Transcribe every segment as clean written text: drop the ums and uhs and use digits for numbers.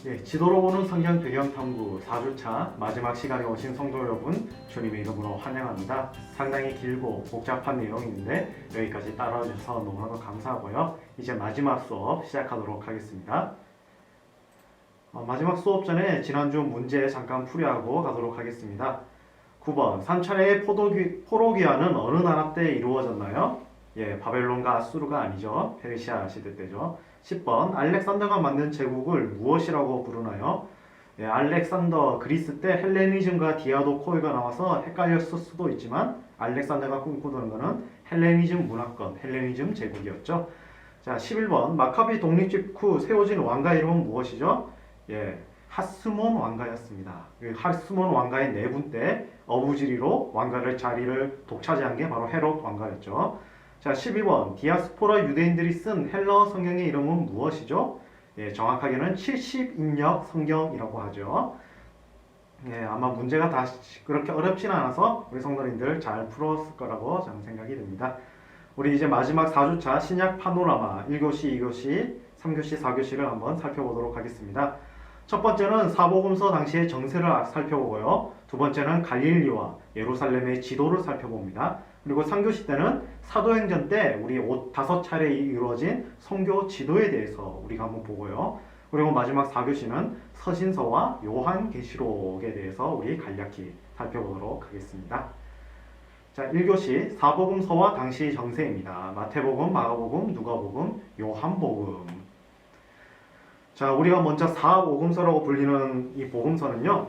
네, 지도로 보는 성경 배경 탐구 4주차 마지막 시간에 오신 성도 여러분, 주님의 이름으로 환영합니다. 상당히 길고 복잡한 내용인데 여기까지 따라와 주셔서 너무나도 감사하고요. 이제 마지막 수업 시작하도록 하겠습니다. 마지막 수업 전에 지난주 문제 잠깐 풀이하고 가도록 하겠습니다. 9번, 3차례의 포로귀환은 어느 나라 때 이루어졌나요? 예, 바벨론과 아수르가 아니죠. 페르시아 시대 때죠. 10번, 알렉산더가 만든 제국을 무엇이라고 부르나요? 예, 알렉산더 그리스 때 헬레니즘과 디아도코이가 나와서 헷갈렸을 수도 있지만 알렉산더가 꿈꾸던 것은 헬레니즘 문화권, 헬레니즘 제국이었죠. 자, 11번, 마카비 독립 후 세워진 왕가 이름은 무엇이죠? 예, 하스몬 왕가였습니다. 그 하스몬 왕가의 내분 때 어부지리로 왕가를 자리를 독차지한 게 바로 헤롯 왕가였죠. 자, 12번, 디아스포라 유대인들이 쓴 헬라어 성경의 이름은 무엇이죠? 예, 정확하게는 70인역 성경이라고 하죠. 예, 아마 문제가 다 그렇게 어렵지는 않아서 우리 성도님들 잘 풀었을 거라고 저는 생각이 듭니다. 우리 이제 마지막 4주차 신약 파노라마 1교시, 2교시, 3교시, 4교시를 한번 살펴보도록 하겠습니다. 첫 번째는 사복음서 당시의 정세를 살펴보고요. 두 번째는 갈릴리와 예루살렘의 지도를 살펴봅니다. 그리고 3교시 때는 사도행전 때 우리 5차례 이루어진 선교 지도에 대해서 우리가 한번 보고요. 그리고 마지막 4교시는 서신서와 요한계시록에 대해서 우리 간략히 살펴보도록 하겠습니다. 자, 1교시 사복음서와 당시 정세입니다. 마태복음, 마가복음, 누가복음, 요한복음. 자, 우리가 먼저 사복음서라고 불리는 이 복음서는요,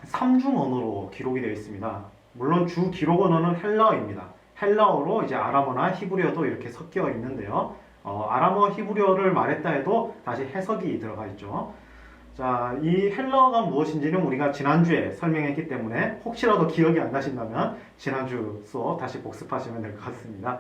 3중 언어로 기록이 되어 있습니다. 물론 주 기록 언어는 헬라어입니다. 헬라어로 이제 아람어나 히브리어도 이렇게 섞여 있는데요. 아람어, 히브리어를 말했다 해도 다시 해석이 들어가 있죠. 자, 이 헬라어가 무엇인지는 우리가 지난주에 설명했기 때문에 혹시라도 기억이 안 나신다면 지난주 수업 다시 복습하시면 될 것 같습니다.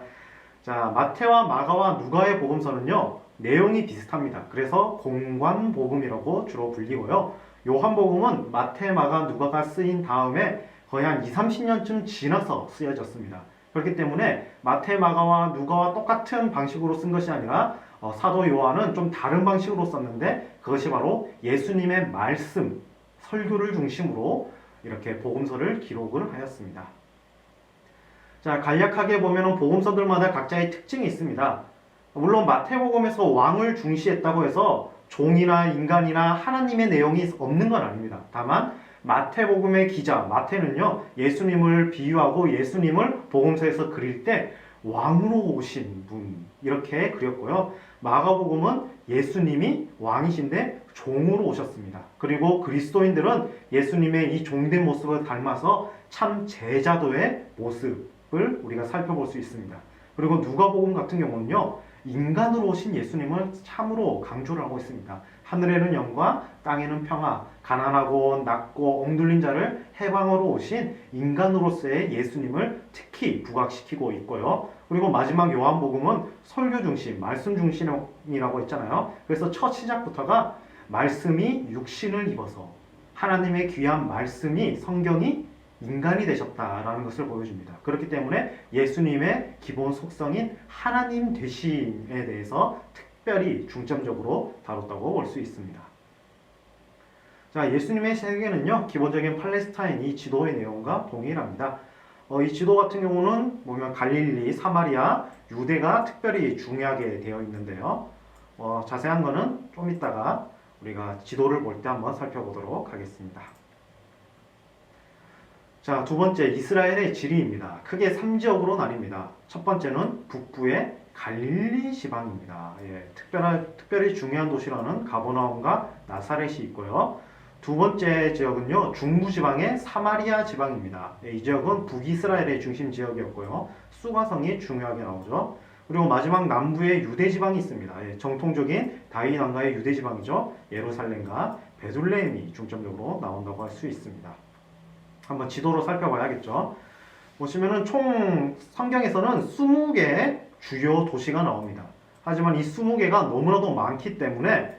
자, 마태와 마가와 누가의 복음서는요, 내용이 비슷합니다. 그래서 공관복음이라고 주로 불리고요. 요한복음은 마태, 마가, 누가가 쓰인 다음에 거의 한 20-30년쯤 지나서 쓰여졌습니다. 그렇기 때문에 마태, 마가와 누가와 똑같은 방식으로 쓴 것이 아니라 사도 요한은 좀 다른 방식으로 썼는데 그것이 바로 예수님의 말씀, 설교를 중심으로 이렇게 복음서를 기록을 하였습니다. 자, 간략하게 보면 복음서들마다 각자의 특징이 있습니다. 물론 마태복음에서 왕을 중시했다고 해서 종이나 인간이나 하나님의 내용이 없는 건 아닙니다. 다만 마태복음의 기자 마태는요, 예수님을 비유하고 예수님을 복음서에서 그릴 때 왕으로 오신 분 이렇게 그렸고요. 마가복음은 예수님이 왕이신데 종으로 오셨습니다. 그리고 그리스도인들은 예수님의 이 종된 모습을 닮아서 참 제자도의 모습을 우리가 살펴볼 수 있습니다. 그리고 누가복음 같은 경우는요, 인간으로 오신 예수님을 참으로 강조를 하고 있습니다. 하늘에는 영광, 땅에는 평화, 가난하고 낮고 엉둘린 자를 해방으로 오신 인간으로서의 예수님을 특히 부각시키고 있고요. 그리고 마지막 요한복음은 설교 중심, 말씀 중심이라고 했잖아요. 그래서 첫 시작부터가 말씀이 육신을 입어서 하나님의 귀한 말씀이 성경이 인간이 되셨다라는 것을 보여줍니다. 그렇기 때문에 예수님의 기본 속성인 하나님 되심에 대해서 특별히 중점적으로 다뤘다고 볼 수 있습니다. 자, 예수님의 세계는요, 기본적인 팔레스타인 이 지도의 내용과 동일합니다. 이 지도 같은 경우는 보면 갈릴리, 사마리아, 유대가 특별히 중요하게 되어 있는데요. 자세한 거는 좀 이따가 우리가 지도를 볼 때 한번 살펴보도록 하겠습니다. 자, 두 번째 이스라엘의 지리입니다. 크게 3지역으로 나뉩니다. 첫 번째는 북부의 갈릴리 지방입니다. 예, 특별히 중요한 도시로는 가버나움과 나사렛이 있고요. 두 번째 지역은요, 중부 지방의 사마리아 지방입니다. 예, 이 지역은 북이스라엘의 중심 지역이었고요. 수가성이 중요하게 나오죠. 그리고 마지막 남부에 유대 지방이 있습니다. 예, 정통적인 다윗 왕가의 유대 지방이죠. 예루살렘과 베들레헴이 중점적으로 나온다고 할 수 있습니다. 한번 지도로 살펴봐야겠죠. 보시면은 총 성경에서는 20개의 주요 도시가 나옵니다. 하지만 이 20개가 너무나도 많기 때문에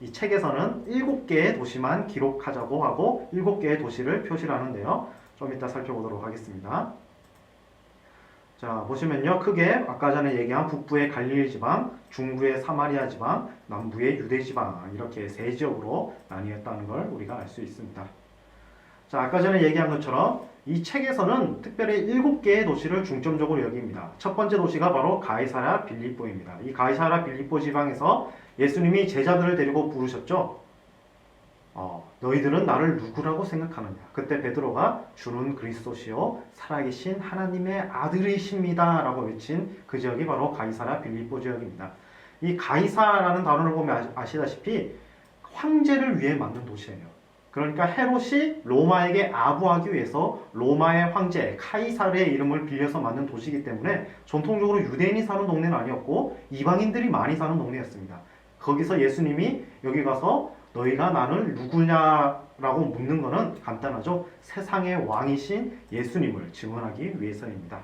이 책에서는 7개의 도시만 기록하자고 하고 7개의 도시를 표시를 하는데요. 좀 이따 살펴보도록 하겠습니다. 자, 보시면요. 크게 아까 전에 얘기한 북부의 갈릴리 지방, 중부의 사마리아 지방, 남부의 유대 지방 이렇게 세 지역으로 나뉘었다는 걸 우리가 알 수 있습니다. 자, 아까 전에 얘기한 것처럼 이 책에서는 특별히 7개의 도시를 중점적으로 여깁니다. 첫 번째 도시가 바로 가이사랴 빌립보입니다. 이 가이사랴 빌립보 지방에서 예수님이 제자들을 데리고 부르셨죠. 너희들은 나를 누구라고 생각하느냐? 그때 베드로가 주는 그리스도시요 살아계신 하나님의 아들이십니다 라고 외친 그 지역이 바로 가이사랴 빌립보 지역입니다. 이 가이사라는 단어를 보면 아시다시피 황제를 위해 만든 도시예요. 그러니까 헤롯이 로마에게 아부하기 위해서 로마의 황제 카이사르의 이름을 빌려서 만든 도시이기 때문에 전통적으로 유대인이 사는 동네는 아니었고 이방인들이 많이 사는 동네였습니다. 거기서 예수님이 여기 가서 너희가 나를 누구냐라고 묻는 것은 간단하죠. 세상의 왕이신 예수님을 증언하기 위해서입니다.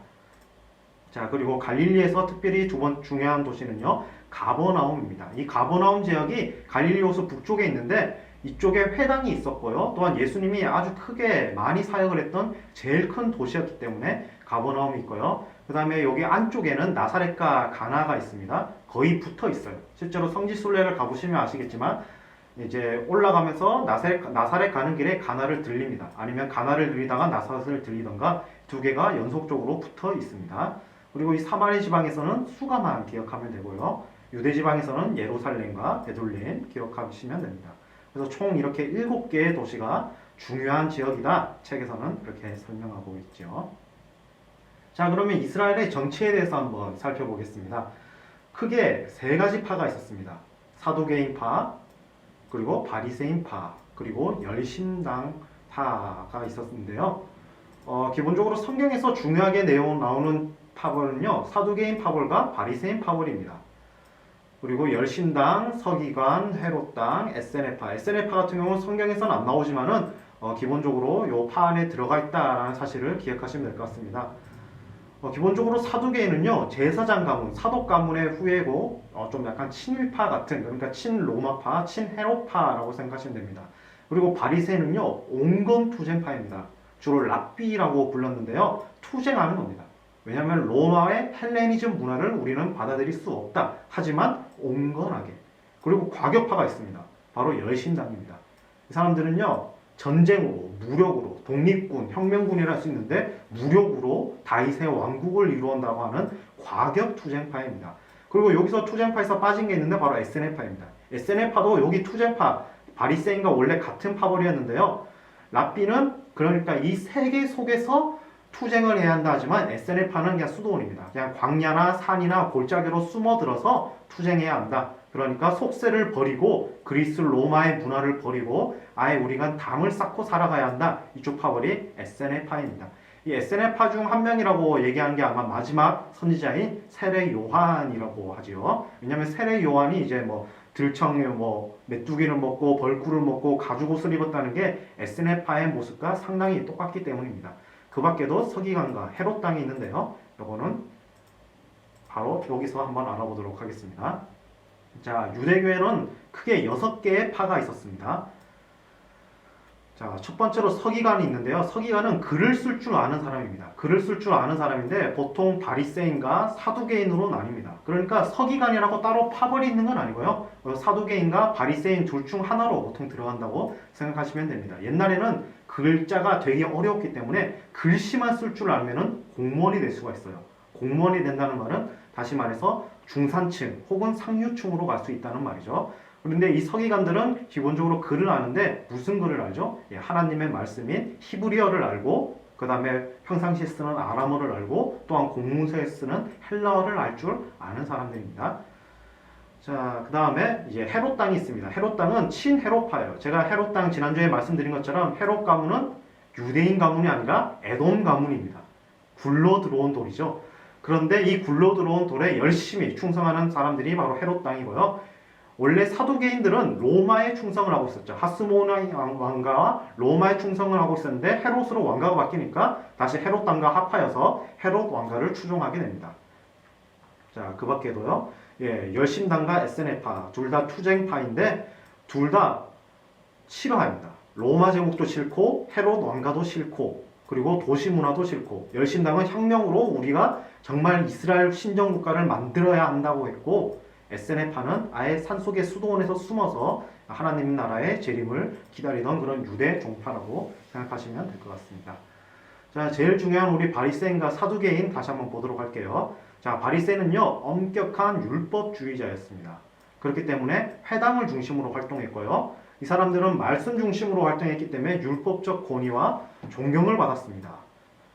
자, 그리고 갈릴리에서 특별히 두 번 중요한 도시는요. 가버나움입니다. 이 가버나움 지역이 갈릴리 호수 북쪽에 있는데 이쪽에 회당이 있었고요. 또한 예수님이 아주 크게 많이 사역을 했던 제일 큰 도시였기 때문에 가버나움이 있고요. 그 다음에 여기 안쪽에는 나사렛과 가나가 있습니다. 거의 붙어 있어요. 실제로 성지순례를 가보시면 아시겠지만 이제 올라가면서 나사렛 가는 길에 가나를 들립니다. 아니면 가나를 들리다가 나사렛을 들리던가 두 개가 연속적으로 붙어 있습니다. 그리고 이 사마리 지방에서는 수가만 기억하면 되고요. 유대 지방에서는 예루살렘과 베들레헴 기억하시면 됩니다. 그래서 총 이렇게 7개의 도시가 중요한 지역이다. 책에서는 그렇게 설명하고 있죠. 자, 그러면 이스라엘의 정치에 대해서 한번 살펴보겠습니다. 크게 3가지 파가 있었습니다. 사두개인파, 그리고 바리새인파, 그리고 열심당파가 있었는데요. 기본적으로 성경에서 중요하게 내용 나오는 파벌은요. 사두개인 파벌과 바리새인 파벌입니다. 그리고 열심당, 서기관, 헤롯당, 에세네파. 에세네파 같은 경우는 성경에서는 안 나오지만은 기본적으로 요 파 안에 들어가 있다라는 사실을 기억하시면 될 것 같습니다. 기본적으로 사두개인은요 제사장 가문, 사독 가문의 후예고 좀 약간 친일파 같은 그러니까 친로마파, 친헤롯파라고 생각하시면 됩니다. 그리고 바리새인은요 온건투쟁파입니다. 주로 랍비라고 불렀는데요 투쟁하는 겁니다. 왜냐하면 로마의 헬레니즘 문화를 우리는 받아들일 수 없다. 하지만 온건하게. 그리고 과격파가 있습니다. 바로 열심당입니다. 이 사람들은요 전쟁으로, 무력으로, 독립군, 혁명군이라 할 수 있는데 무력으로 다윗의 왕국을 이루었다고 하는 과격 투쟁파입니다. 그리고 여기서 투쟁파에서 빠진 게 있는데 바로 에세네파입니다. 에세네파도 여기 투쟁파, 바리새인과 원래 같은 파벌이었는데요. 랍비는 그러니까 이 세계 속에서 투쟁을 해야 한다 하지만 에세네파는 그냥 수도원입니다. 그냥 광야나 산이나 골짜기로 숨어들어서 투쟁해야 한다. 그러니까 속세를 버리고 그리스 로마의 문화를 버리고 아예 우리가 담을 쌓고 살아가야 한다. 이쪽 파벌이 에세네파입니다. 이 에세네파 중 한 명이라고 얘기하는 게 아마 마지막 선지자인 세례 요한이라고 하지요. 왜냐하면 세례 요한이 이제 뭐 들청에 뭐 메뚜기를 먹고 벌꿀을 먹고 가죽옷을 입었다는 게 에세네파의 모습과 상당히 똑같기 때문입니다. 그 밖에도 서기관과 헤롯 땅이 있는데요. 이거는 바로 여기서 한번 알아보도록 하겠습니다. 자, 유대교회는 크게 6개의 파가 있었습니다. 자, 첫 번째로 서기관이 있는데요. 서기관은 글을 쓸 줄 아는 사람입니다. 글을 쓸 줄 아는 사람인데 보통 바리새인과 사두개인으로 나뉩니다. 그러니까 서기관이라고 따로 파벌이 있는 건 아니고요. 사두개인과 바리새인 둘 중 하나로 보통 들어간다고 생각하시면 됩니다. 옛날에는 글자가 되게 어려웠기 때문에 글씨만 쓸 줄 알면은 공무원이 될 수가 있어요. 공무원이 된다는 말은 다시 말해서 중산층 혹은 상류층으로 갈 수 있다는 말이죠. 그런데 이 서기관들은 기본적으로 글을 아는데 무슨 글을 알죠? 하나님의 말씀인 히브리어를 알고 그 다음에 평상시에 쓰는 아람어를 알고 또한 공문서에 쓰는 헬라어를 알 줄 아는 사람들입니다. 자, 그 다음에 이제 헤롯 땅이 있습니다. 헤롯 땅은 친헤롯파예요. 제가 헤롯 땅 지난주에 말씀드린 것처럼 헤롯 가문은 유대인 가문이 아니라 에돔 가문입니다. 굴러 들어온 돌이죠. 그런데 이 굴러 들어온 돌에 열심히 충성하는 사람들이 바로 헤롯 땅이고요. 원래 사두개인들은 로마에 충성을 하고 있었죠. 하스모니 왕가와 로마에 충성을 하고 있었는데 헤롯으로 왕가가 바뀌니까 다시 헤롯 땅과 합하여서 헤롯 왕가를 추종하게 됩니다. 자, 그 밖에도요. 열심당과 에세네파 둘 다 투쟁파인데 둘 다 싫어합니다. 로마 제국도 싫고 헤롯 왕가도 싫고 그리고 도시 문화도 싫고, 열심당은 혁명으로 우리가 정말 이스라엘 신정국가를 만들어야 한다고 했고, 에세네파는 아예 산속의 수도원에서 숨어서 하나님 나라의 재림을 기다리던 그런 유대 종파라고 생각하시면 될 것 같습니다. 자, 제일 중요한 우리 바리새인과 사두개인 다시 한번 보도록 할게요. 자, 바리새인은요 엄격한 율법주의자였습니다. 그렇기 때문에 회당을 중심으로 활동했고요. 이 사람들은 말씀 중심으로 활동했기 때문에 율법적 권위와 존경을 받았습니다.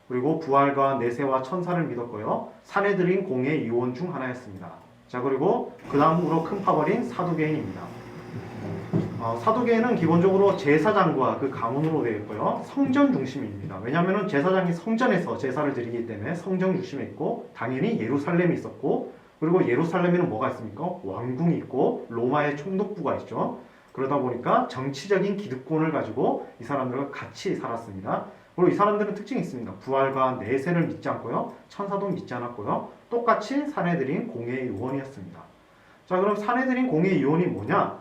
그리고 부활과 내세와 천사를 믿었고요. 사내들인 공의 이원 중 하나였습니다. 자, 그리고 그 다음으로 큰 파벌인 사두개인입니다. 사두개인은 기본적으로 제사장과 그 가문으로 되어 있고요. 성전 중심입니다. 왜냐하면 제사장이 성전에서 제사를 드리기 때문에 성전 중심에 있고, 당연히 예루살렘이 있었고, 그리고 예루살렘에는 뭐가 있습니까? 왕궁이 있고 로마의 총독부가 있죠. 그러다 보니까 정치적인 기득권을 가지고 이 사람들과 같이 살았습니다. 그리고 이 사람들은 특징이 있습니다. 부활과 내세를 믿지 않고요. 천사도 믿지 않았고요. 똑같이 사내들인 공의 요원이었습니다. 자, 그럼 사내들인 공의 요원이 뭐냐?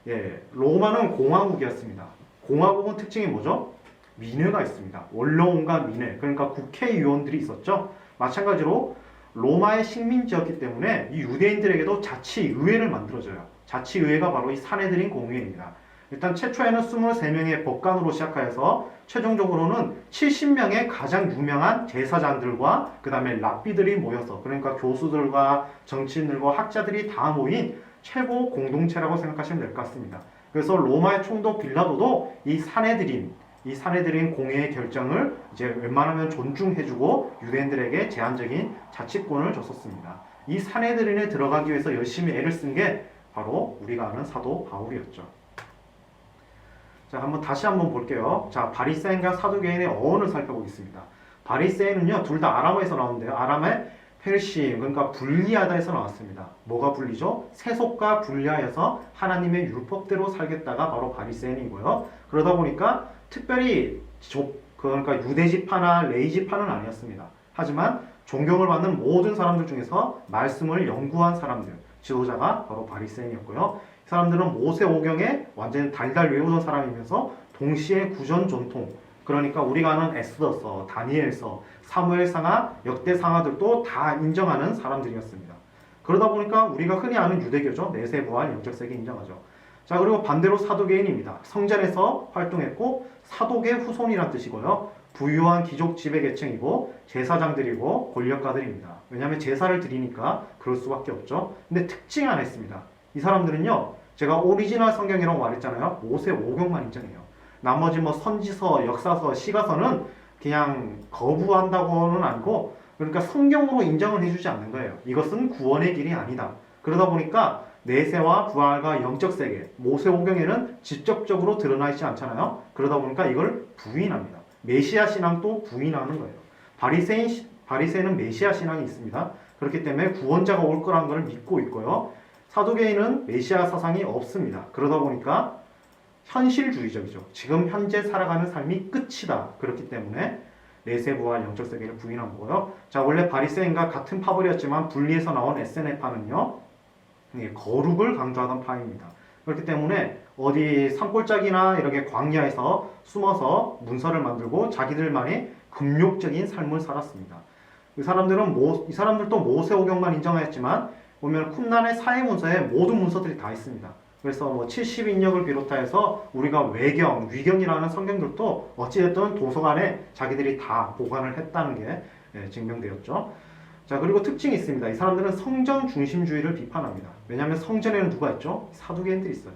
예, 로마는 공화국이었습니다. 공화국은 특징이 뭐죠? 민회가 있습니다. 원로원과 민회, 그러니까 국회의원들이 있었죠. 마찬가지로 로마의 식민지였기 때문에 이 유대인들에게도 자치의회를 만들어줘요. 자치의회가 바로 이 사내들인 공회입니다. 일단 최초에는 23명의 법관으로 시작하여서 최종적으로는 70명의 가장 유명한 제사장들과 그 다음에 랍비들이 모여서, 그러니까 교수들과 정치인들과 학자들이 다 모인 최고 공동체라고 생각하시면 될 것 같습니다. 그래서 로마의 총독 빌라도도 이 사내들인 공회의 결정을 이제 웬만하면 존중해주고 유대인들에게 제한적인 자치권을 줬었습니다. 이 사내들인에 들어가기 위해서 열심히 애를 쓴 게 바로 우리가 아는 사도 바울이었죠. 자, 다시 한번 볼게요. 자, 바리새인과 사두개인의 어원을 살펴보겠습니다. 바리새인은요, 둘 다 아람어에서 나오는데요. 아람의 펠심, 그러니까 분리하다에서 나왔습니다. 뭐가 분리죠? 세속과 분리하여서 하나님의 율법대로 살겠다가 바로 바리새인이고요. 그러다 보니까 특별히 그러니까 유대지파나 레이지파는 아니었습니다. 하지만 존경을 받는 모든 사람들 중에서 말씀을 연구한 사람들, 지도자가 바로 바리새인이었고요. 이 사람들은 모세오경에 완전히 달달 외우던 사람이면서 동시에 구전 전통, 그러니까 우리가 아는 에스더서, 다니엘서, 사무엘상하, 역대상하들도 다 인정하는 사람들이었습니다. 그러다 보니까 우리가 흔히 아는 유대교죠. 내세부활, 영적세계 인정하죠. 자, 그리고 반대로 사두개인입니다. 성전에서 활동했고 사독의 후손이란 뜻이고요. 부유한 귀족 지배 계층이고 제사장들이고 권력가들입니다. 왜냐하면 제사를 드리니까 그럴 수밖에 없죠. 근데 특징이 하나 있습니다. 이 사람들은요, 제가 오리지널 성경이라고 말했잖아요. 모세 오경만 인정해요. 나머지 뭐 선지서, 역사서, 시가서는 그냥 거부한다고는 아니고, 그러니까 성경으로 인정을 해주지 않는 거예요. 이것은 구원의 길이 아니다. 그러다 보니까 내세와 부활과 영적 세계, 모세오경에는 직접적으로 드러나 있지 않잖아요. 그러다 보니까 이걸 부인합니다. 메시아 신앙도 부인하는 거예요. 바리새인은 메시아 신앙이 있습니다. 그렇기 때문에 구원자가 올 거라는 걸 믿고 있고요. 사두개인은 메시아 사상이 없습니다. 그러다 보니까 현실주의적이죠. 지금 현재 살아가는 삶이 끝이다. 그렇기 때문에 내세부활 영적 세계를 부인한 거고요. 자, 원래 바리새인과 같은 파벌이었지만 분리해서 나온 에세네파는요, 거룩을 강조하던 파입니다. 그렇기 때문에 어디 산골짜기나 이렇게 광야에서 숨어서 문서를 만들고 자기들만의 금욕적인 삶을 살았습니다. 이 사람들도 모세오경만 인정하였지만 보면 쿰란의 사회문서에 모든 문서들이 다 있습니다. 그래서 뭐 70인역을 비롯해서 우리가 외경, 위경이라는 성경들도 어찌됐든 도서관에 자기들이 다 보관을 했다는 게 증명되었죠. 자, 그리고 특징이 있습니다. 이 사람들은 성전 중심주의를 비판합니다. 왜냐하면 성전에는 누가 있죠? 사두개인들이 있어요.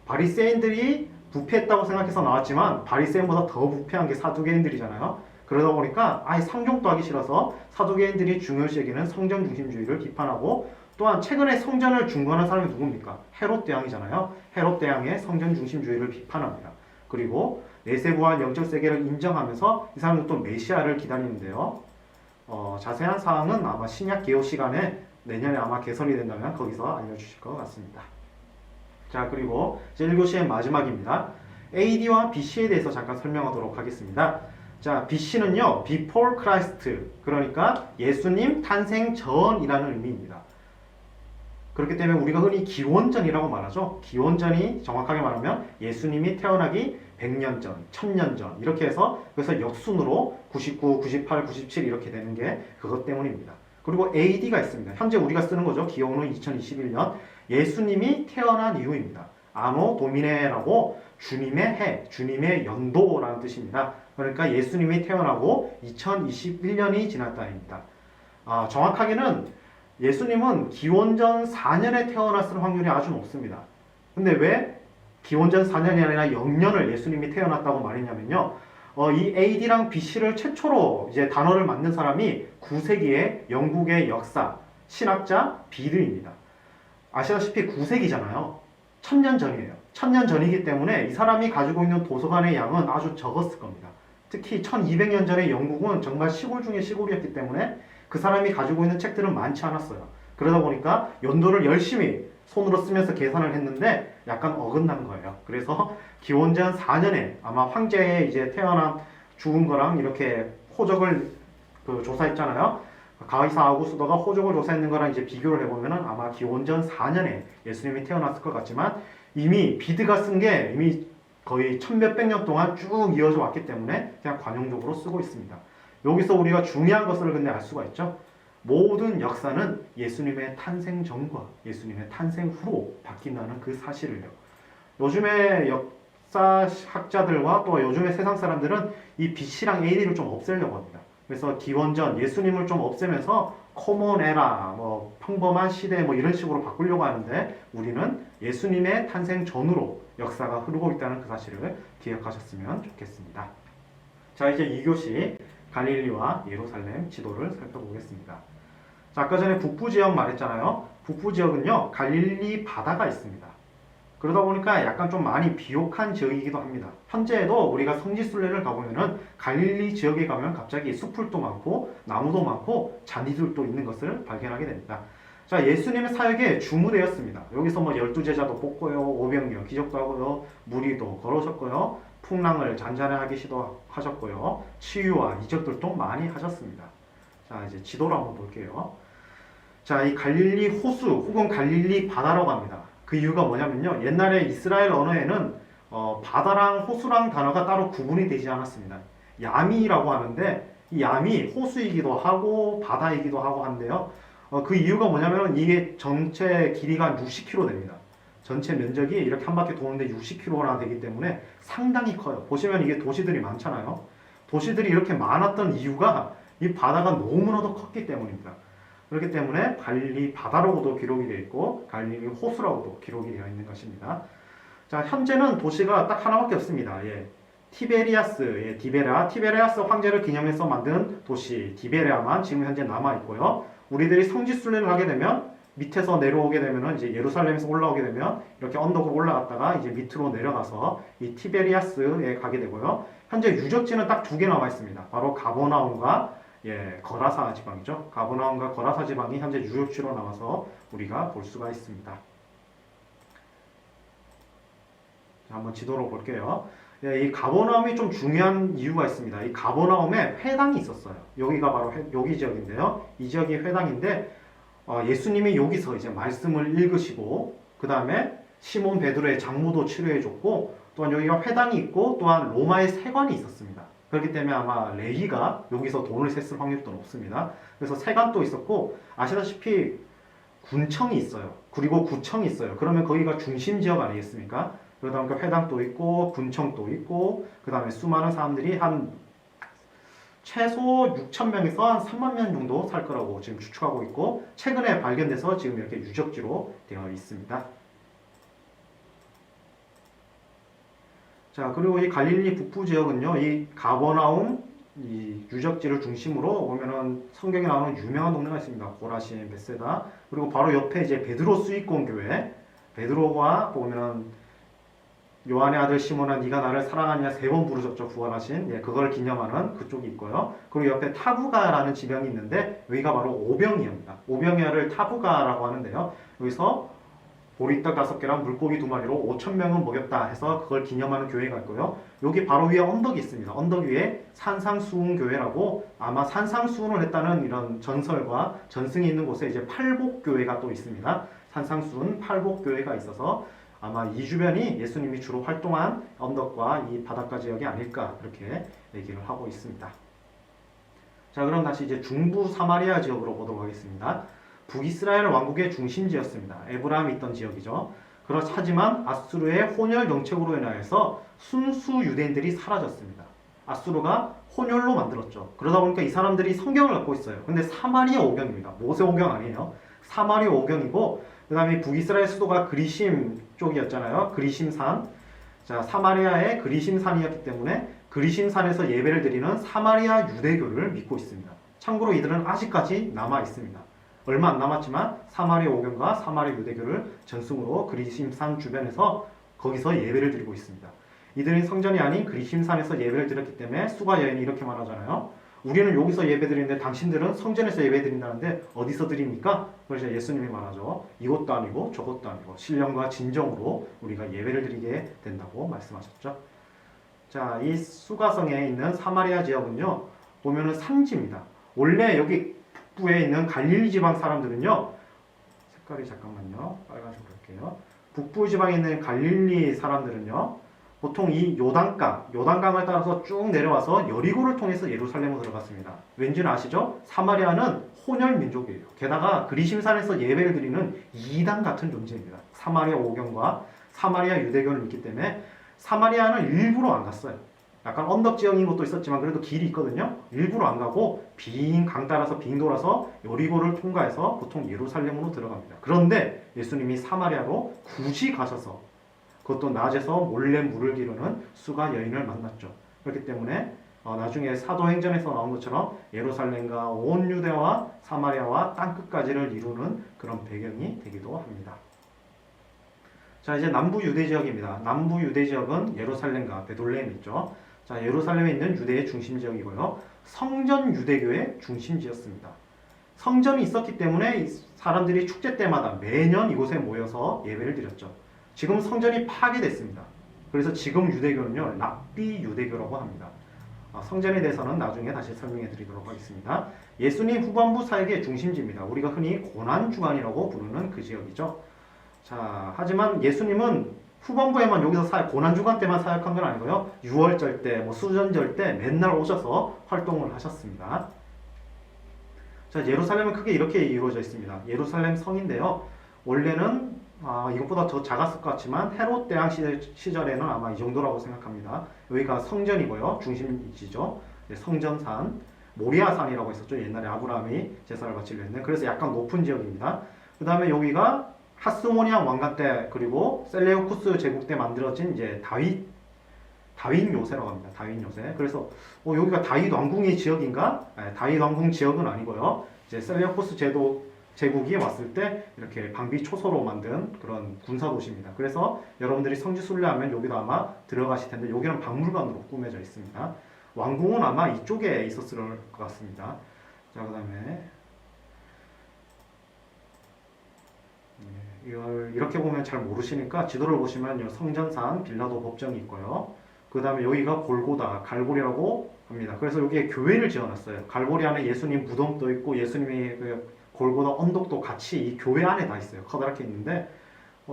바리새인들이 부패했다고 생각해서 나왔지만 바리새인보다 더 부패한 게 사두개인들이잖아요. 그러다 보니까 아예 상종도 하기 싫어서 사두개인들이 중요시 여기는 성전 중심주의를 비판하고, 또한 최근에 성전을 중건한 사람이 누굽니까? 헤롯 대왕이잖아요. 헤롯 대왕의 성전 중심주의를 비판합니다. 그리고 내세부활 영적 세계를 인정하면서 이 사람들도 메시아를 기다리는데요. 자세한 사항은 아마 신약 개요 시간에 내년에 아마 개설이 된다면 거기서 알려주실 것 같습니다. 자, 그리고 제1교시의 마지막입니다. AD와 BC에 대해서 잠깐 설명하도록 하겠습니다. 자, BC는요, Before Christ, 그러니까 예수님 탄생 전이라는 의미입니다. 그렇기 때문에 우리가 흔히 기원전이라고 말하죠. 기원전이 정확하게 말하면 예수님이 태어나기 100년 전, 1000년 전 이렇게 해서 그래서 역순으로 99, 98, 97 이렇게 되는 게 그것 때문입니다. 그리고 AD가 있습니다. 현재 우리가 쓰는 거죠. 기원후 2021년 예수님이 태어난 이유입니다. 아노 도미네라고 주님의 해, 주님의 연도라는 뜻입니다. 그러니까 예수님이 태어나고 2021년이 지났다입니다. 정확하게는 예수님은 기원전 4년에 태어났을 확률이 아주 높습니다. 근데 왜 기원전 4년이 아니라 0년을 예수님이 태어났다고 말했냐면요. 이 AD랑 BC를 최초로 이제 단어를 만든 사람이 9세기의 영국의 역사, 신학자 비드입니다. 아시다시피 9세기잖아요. 1000년 전이에요. 1000년 전이기 때문에 이 사람이 가지고 있는 도서관의 양은 아주 적었을 겁니다. 특히 1200년 전의 영국은 정말 시골 중에 시골이었기 때문에 그 사람이 가지고 있는 책들은 많지 않았어요. 그러다 보니까 연도를 열심히 손으로 쓰면서 계산을 했는데 약간 어긋난 거예요. 그래서 기원전 4년에 아마 황제에 이제 태어난 죽은 거랑 이렇게 호적을 조사했잖아요. 가이사 아우구스도가 호적을 조사했는 거랑 이제 비교를 해보면은 아마 기원전 4년에 예수님이 태어났을 것 같지만 이미 비드가 쓴 게 이미 거의 1000몇백 년 동안 쭉 이어져 왔기 때문에 그냥 관용적으로 쓰고 있습니다. 여기서 우리가 중요한 것을 근데 알 수가 있죠. 모든 역사는 예수님의 탄생 전과 예수님의 탄생 후로 바뀐다는 그 사실을요. 요즘의 역사학자들과 또 요즘의 세상 사람들은 이 BC랑 AD를 좀 없애려고 합니다. 그래서 기원전 예수님을 좀 없애면서 코먼 에라, 평범한 시대 이런 식으로 바꾸려고 하는데 우리는 예수님의 탄생 전으로 역사가 흐르고 있다는 그 사실을 기억하셨으면 좋겠습니다. 자, 이제 2교시 갈릴리와 예루살렘 지도를 살펴보겠습니다. 자, 아까 전에 북부 지역 말했잖아요. 북부 지역은요, 갈릴리 바다가 있습니다. 그러다 보니까 약간 좀 많이 비옥한 지역이기도 합니다. 현재에도 우리가 성지순례를 가보면은 갈릴리 지역에 가면 갑자기 숲풀도 많고 나무도 많고 잔디들도 있는 것을 발견하게 됩니다. 자, 예수님의 사역에 주무되었습니다. 여기서 12제자도 뽑고요, 오병이어 기적도 하고요, 무리도 걸으셨고요, 풍랑을 잔잔하게 시도하셨고요, 치유와 이적들도 많이 하셨습니다. 자, 이제 지도를 한번 볼게요. 자, 이 갈릴리 호수 혹은 갈릴리 바다라고 합니다. 그 이유가 뭐냐면요. 옛날에 이스라엘 언어에는 바다랑 호수랑 단어가 따로 구분이 되지 않았습니다. 야미라고 하는데 이 야미 호수이기도 하고 바다이기도 하고 한데요. 그 이유가 뭐냐면 이게 전체 길이가 60km 됩니다. 전체 면적이 이렇게 한 바퀴 도는데 60km나 되기 때문에 상당히 커요. 보시면 이게 도시들이 많잖아요. 도시들이 이렇게 많았던 이유가 이 바다가 너무나도 컸기 때문입니다. 그렇기 때문에 갈릴리 바다라고도 기록이 되어 있고 갈릴리 호수라고도 기록이 되어 있는 것입니다. 자, 현재는 도시가 딱 하나밖에 없습니다. 티베리아스, 티베리아스 황제를 기념해서 만든 도시 티베리아만 지금 현재 남아 있고요. 우리들이 성지순례를 하게 되면 밑에서 내려오게 되면은 이제 예루살렘에서 올라오게 되면 이렇게 언덕으로 올라갔다가 이제 밑으로 내려가서 이 티베리아스에 가게 되고요. 현재 유적지는 딱 2개 남아 있습니다. 바로 가버나움과 거라사 지방이죠. 가버나움과 거라사 지방이 현재 유적지로 나와서 우리가 볼 수가 있습니다. 자, 한번 지도로 볼게요. 이 가버나움이 좀 중요한 이유가 있습니다. 이 가버나움에 회당이 있었어요. 여기가 바로 여기 지역인데요. 이 지역이 회당인데 예수님이 여기서 이제 말씀을 읽으시고 그 다음에 시몬 베드로의 장모도 치료해줬고 또한 여기가 회당이 있고 또한 로마의 세관이 있었습니다. 그렇기 때문에 아마 레위가 여기서 돈을 셌을 확률도 높습니다. 그래서 세관도 있었고 아시다시피 군청이 있어요. 그리고 구청이 있어요. 그러면 거기가 중심 지역 아니겠습니까? 그러다 보니까 회당도 있고 군청도 있고 그 다음에 수많은 사람들이 한 최소 6,000명에서 한 3만 명 정도 살 거라고 지금 추측하고 있고 최근에 발견돼서 지금 이렇게 유적지로 되어 있습니다. 자, 그리고 이 갈릴리 북부 지역은요, 이 가버나움 이 유적지를 중심으로 보면은 성경에 나오는 유명한 동네가 있습니다. 고라신, 베세다. 그리고 바로 옆에 이제 베드로 수익공 교회. 베드로가 보면은 요한의 아들 시몬아 네가 나를 사랑하느냐 3번 부르셨죠. 부활하신. 그걸 기념하는 그쪽이 있고요. 그리고 옆에 타부가라는 지명이 있는데 여기가 바로 오병이어입니다. 오병이어를 타부가라고 하는데요. 여기서 보리떡 5개랑 물고기 2마리로 5,000명은 먹였다 해서 그걸 기념하는 교회가 있고요. 여기 바로 위에 언덕이 있습니다. 언덕 위에 산상수훈교회라고 아마 산상수훈을 했다는 이런 전설과 전승이 있는 곳에 이제 팔복교회가 또 있습니다. 산상수훈 팔복교회가 있어서 아마 이 주변이 예수님이 주로 활동한 언덕과 이 바닷가 지역이 아닐까 그렇게 얘기를 하고 있습니다. 자, 그럼 다시 이제 중부 사마리아 지역으로 보도록 하겠습니다. 북이스라엘 왕국의 중심지였습니다. 에브라함이 있던 지역이죠. 하지만 아수르의 혼혈 정책으로 인하여서 순수 유대인들이 사라졌습니다. 아수르가 혼혈로 만들었죠. 그러다 보니까 이 사람들이 성경을 갖고 있어요. 근데 사마리아 오경입니다. 모세 오경 아니에요. 사마리아 오경이고, 그 다음에 북이스라엘 수도가 그리심 쪽이었잖아요. 그리심산. 자, 사마리아의 그리심산이었기 때문에 그리심산에서 예배를 드리는 사마리아 유대교를 믿고 있습니다. 참고로 이들은 아직까지 남아 있습니다. 얼마 안 남았지만 사마리아 오경과 사마리아 유대교를 전승으로 그리심산 주변에서 거기서 예배를 드리고 있습니다. 이들은 성전이 아닌 그리심산에서 예배를 드렸기 때문에 수가 여인이 이렇게 말하잖아요. 우리는 여기서 예배 드리는데 당신들은 성전에서 예배 드린다는데 어디서 드립니까? 그래서 예수님이 말하죠. 이것도 아니고 저것도 아니고 신령과 진정으로 우리가 예배를 드리게 된다고 말씀하셨죠. 자, 이 수가성에 있는 사마리아 지역은요, 보면은 산지입니다. 원래 여기 북부에 있는 갈릴리 지방 사람들은요, 색깔이 잠깐만요, 빨간색으로 할게요. 북부 지방에 있는 갈릴리 사람들은요, 보통 이 요단강을 따라서 쭉 내려와서 여리고를 통해서 예루살렘으로 들어갔습니다. 왠지는 아시죠? 사마리아는 혼혈 민족이에요. 게다가 그리심산에서 예배를 드리는 이단 같은 존재입니다. 사마리아 오경과 사마리아 유대교를 믿기 때문에 사마리아는 일부러 안 갔어요. 약간 언덕 지형인 것도 있었지만 그래도 길이 있거든요. 일부러 안 가고 빙 강 따라서 빙 돌아서 여리고를 통과해서 보통 예루살렘으로 들어갑니다. 그런데 예수님이 사마리아로 굳이 가셔서 그것도 낮에서 몰래 물을 기르는 수가 여인을 만났죠. 그렇기 때문에 나중에 사도행전에서 나온 것처럼 예루살렘과 온 유대와 사마리아와 땅끝까지를 이루는 그런 배경이 되기도 합니다. 자, 이제 남부 유대 지역입니다. 남부 유대 지역은 예루살렘과 베들레헴 있죠. 자, 예루살렘에 있는 유대의 중심 지역이고요. 성전 유대교의 중심지였습니다. 성전이 있었기 때문에 사람들이 축제 때마다 매년 이곳에 모여서 예배를 드렸죠. 지금 성전이 파괴됐습니다. 그래서 지금 유대교는요, 랍비 유대교라고 합니다. 성전에 대해서는 나중에 다시 설명해 드리도록 하겠습니다. 예수님 후반부 사역의 중심지입니다. 우리가 흔히 고난주간이라고 부르는 그 지역이죠. 자, 하지만 예수님은 후반부에만 여기서 고난주간 때만 사역한 건 아니고요. 유월절 때, 수전절 때 맨날 오셔서 활동을 하셨습니다. 자, 예루살렘은 크게 이렇게 이루어져 있습니다. 예루살렘 성인데요. 원래는 이것보다 더 작았을 것 같지만 헤롯 대왕 시절에는 아마 이 정도라고 생각합니다. 여기가 성전이고요. 중심지죠. 성전산, 모리아산이라고 했었죠. 옛날에 아브라함이 제사를 바치려 했는데 그래서 약간 높은 지역입니다. 그 다음에 여기가 하스모니안 왕가 때 그리고 셀레우쿠스 제국 때 만들어진 이제 다윗 요새라고 합니다. 다윗 요새. 그래서 여기가 다윗 왕궁의 지역인가? 다윗 왕궁 지역은 아니고요. 이제 셀레우쿠스 제국이 왔을 때 이렇게 방비 초소로 만든 그런 군사 도시입니다. 그래서 여러분들이 성지 순례하면 여기도 아마 들어가실 텐데 여기는 박물관으로 꾸며져 있습니다. 왕궁은 아마 이쪽에 있었을 것 같습니다. 자, 그다음에 이걸 이렇게 보면 잘 모르시니까 지도를 보시면 성전산 빌라도 법정이 있고요. 그 다음에 여기가 골고다, 갈보리라고 합니다. 그래서 여기에 교회를 지어놨어요. 갈보리 안에 예수님 무덤도 있고 예수님이 골고다 언덕도 같이 이 교회 안에 다 있어요. 커다랗게 있는데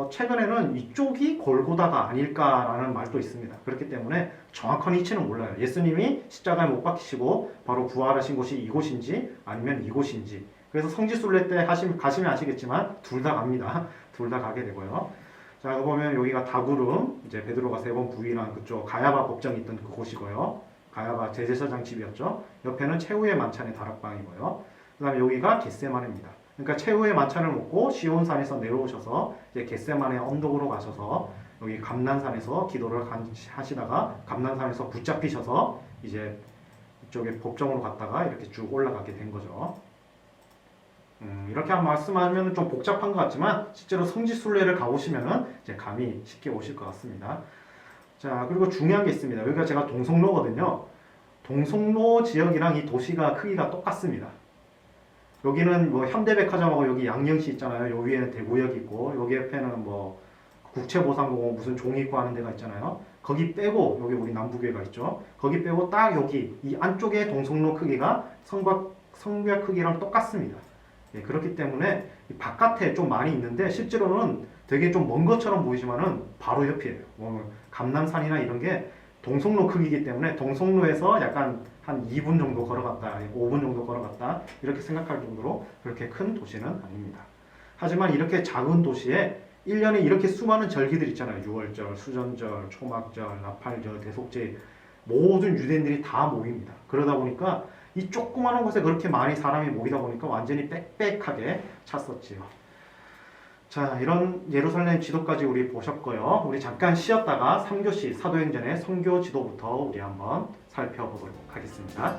최근에는 이쪽이 골고다가 아닐까라는 말도 있습니다. 그렇기 때문에 정확한 위치는 몰라요. 예수님이 십자가에 못 박히시고 바로 부활하신 곳이 이곳인지 아니면 이곳인지. 그래서 성지순례 때 가시면 아시겠지만 둘 다 갑니다. 둘 다 가게 되고요. 자, 보면 여기가 다구름, 이제 베드로가 3번 부인한 그쪽 가야바 법정이 있던 그곳이고요. 가야바 제제사장 집이었죠. 옆에는 최후의 만찬의 다락방이고요. 그 다음에 여기가 겟세마네입니다. 그러니까 최후의 만찬을 먹고 시온산에서 내려오셔서 이제 겟세마네 언덕으로 가셔서 여기 감난산에서 기도를 하시다가 감난산에서 붙잡히셔서 이제 이쪽에 법정으로 갔다가 이렇게 쭉 올라가게 된 거죠. 이렇게 말씀하면 좀 복잡한 것 같지만 실제로 성지순례를 가보시면은 이제 감이 쉽게 오실 것 같습니다. 자, 그리고 중요한 게 있습니다. 여기가 제가 동성로거든요. 동성로 지역이랑 이 도시가 크기가 똑같습니다. 여기는 현대백화점하고 여기 양령시 있잖아요. 여기 위에는 대구역 있고 여기 옆에는 국채보상공원 무슨 종이 있고 하는 데가 있잖아요. 거기 빼고 여기 우리 남부교회가 있죠. 거기 빼고 딱 여기 이 안쪽에 동성로 크기가 성벽 크기랑 똑같습니다. 예, 그렇기 때문에 바깥에 좀 많이 있는데 실제로는 되게 좀 먼 것처럼 보이지만은 바로 옆이에요. 감남산이나 이런 게 동성로 크기이기 때문에 동성로에서 약간 한 2분 정도 걸어갔다, 5분 정도 걸어갔다 이렇게 생각할 정도로 그렇게 큰 도시는 아닙니다. 하지만 이렇게 작은 도시에 1년에 이렇게 수많은 절기들 있잖아요. 유월절, 수전절, 초막절, 나팔절, 대속제 모든 유대인들이 다 모입니다. 그러다 보니까 이 조그마한 곳에 그렇게 많이 사람이 모이다 보니까 완전히 빽빽하게 찼었지요. 자, 이런 예루살렘 지도까지 우리 보셨고요. 우리 잠깐 쉬었다가 3교시 사도행전의 선교 지도부터 우리 한번 살펴보도록 하겠습니다.